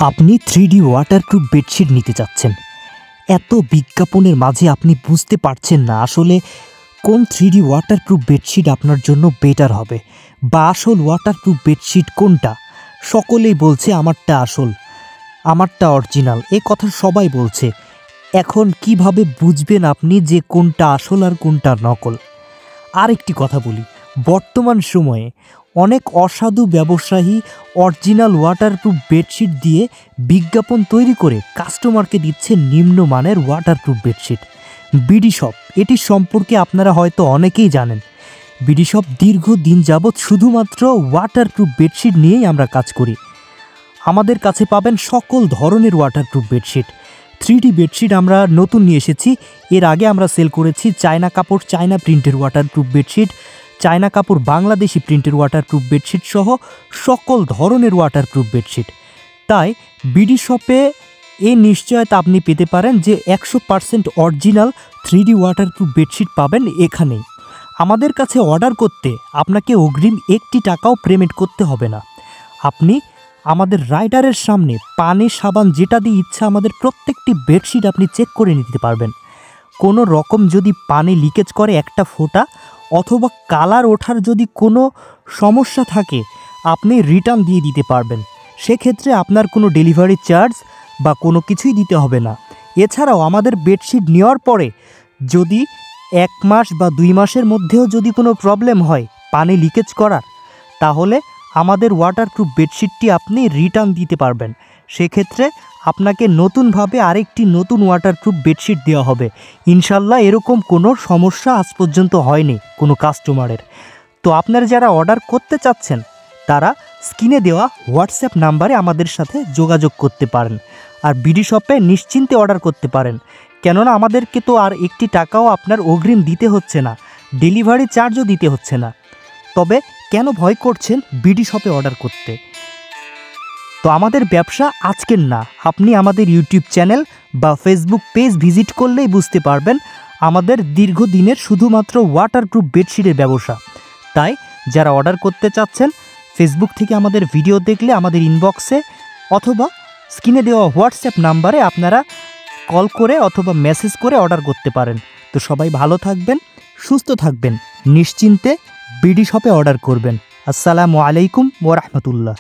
আপনি 3D waterproof bedsheet নিতে চাচ্ছেন। এত বিজ্ঞাপনের মাঝে আপনি বুঝতে পারছেন না আসলে কোন 3D ওয়াটারপ্রুফ বেডশিট আপনার জন্য বেটার হবে বা আসল ওয়াটারপ্রুফ বেডশিট কোনটা। সকলেই বলছে আমারটা আসল, আমারটা অরিজিনাল, এ কথা সবাই বলছে। এখন কিভাবে বুঝবেন আপনি যে কোনটা আসল আর কোনটা নকল? আরেকটি কথা বলি, বর্তমান সময়ে অনেক অসাধু ব্যবসায়ী অরিজিনাল ওয়াটারপ্রুফ বেডশিট দিয়ে বিজ্ঞাপন তৈরি করে কাস্টমারকে দিচ্ছে নিম্নমানের ওয়াটারপ্রুফ বেডশিট। বিডি শপ, এটি সম্পর্কে আপনারা হয়তো অনেকেই জানেন। বিডি শপ দীর্ঘদিন যাবৎ শুধুমাত্র ওয়াটারপ্রুফ বেডশিট নিয়েই আমরা কাজ করি। আমাদের কাছে পাবেন সকল ধরনের ওয়াটারপ্রুফ বেডশিট। 3D বেডশিট আমরা নতুন নিয়ে এসেছি। এর আগে আমরা সেল করেছি চায়না কাপড়, চায়না প্রিন্টের ওয়াটারপ্রুফ বেডশিট, চায়না কাপড় বাংলাদেশি প্রিন্টের ওয়াটারপ্রুফ বেডশিট সহ সকল ধরনের ওয়াটারপ্রুফ বেডশিট। তাই বিডি শপে এই নিশ্চয়তা আপনি পেতে পারেন যে 100% অরিজিনাল 3D ওয়াটারপ্রুফ বেডশিট পাবেন এখানেই। আমাদের কাছে অর্ডার করতে আপনাকে অগ্রিম 1 টাকাও পেমেন্ট করতে হবে না। আপনি আমাদের রাইডারের সামনে পানি সাবান যেটা দিয়ে ইচ্ছা আমাদের প্রত্যেকটি বেডশিট আপনি চেক করে নিতে পারবেন। কোনো রকম যদি পানি লিকেজ করে একটা ফোঁটা অথবা কালার ওঠার যদি কোনো সমস্যা থাকে আপনি রিটার্ন দিয়ে দিতে পারবেন। সেক্ষেত্রে আপনার কোনো ডেলিভারি চার্জ বা কোনো কিছুই দিতে হবে না। এছাড়াও আমাদের বেডশিট নেওয়ার পরে যদি 1 মাস বা 2 মাসের মধ্যেও যদি কোনো প্রবলেম হয় পানি লিকেজ করার, তাহলে আমাদের ওয়াটারপ্রুফ বেডশিটটি আপনি রিটার্ন দিতে পারবেন। সেক্ষেত্রে আপনাকে নতুনভাবে আরেকটি নতুন ওয়াটারপ্রুফ বেডশিট দেওয়া হবে। ইনশাল্লাহ এরকম কোনো সমস্যা আজ পর্যন্ত হয়নি কোনো কাস্টমারের। তো আপনারা যারা অর্ডার করতে চাচ্ছেন তারা স্ক্রিনে দেওয়া হোয়াটসঅ্যাপ নাম্বারে আমাদের সাথে যোগাযোগ করতে পারেন। আর বিডি শপে নিশ্চিন্তে অর্ডার করতে পারেন, কেননা আমাদেরকে তো আর 1 টাকাও আপনার অগ্রিম দিতে হচ্ছে না, ডেলিভারি চার্জও দিতে হচ্ছে না। তবে কেন ভয় করছেন বিডি শপে অর্ডার করতে? তো আমাদের ব্যবসা আজকের না, আপনি আমাদের ইউটিউব চ্যানেল বা ফেসবুক পেজ ভিজিট করলেই বুঝতে পারবেন আমাদের দীর্ঘদিনের শুধুমাত্র ওয়াটারপ্রুফ বেডশিটের ব্যবসা। তাই যারা অর্ডার করতে চাচ্ছেন ফেসবুক থেকে আমাদের ভিডিও দেখলে আমাদের ইনবক্সে অথবা স্ক্রিনে দেওয়া হোয়াটসঅ্যাপ নাম্বারে আপনারা কল করে অথবা মেসেজ করে অর্ডার করতে পারেন। তো সবাই ভালো থাকবেন, সুস্থ থাকবেন, নিশ্চিন্তে বিডি শপে অর্ডার করবেন। আসসালামু আলাইকুম ওয়া রাহমাতুল্লাহ।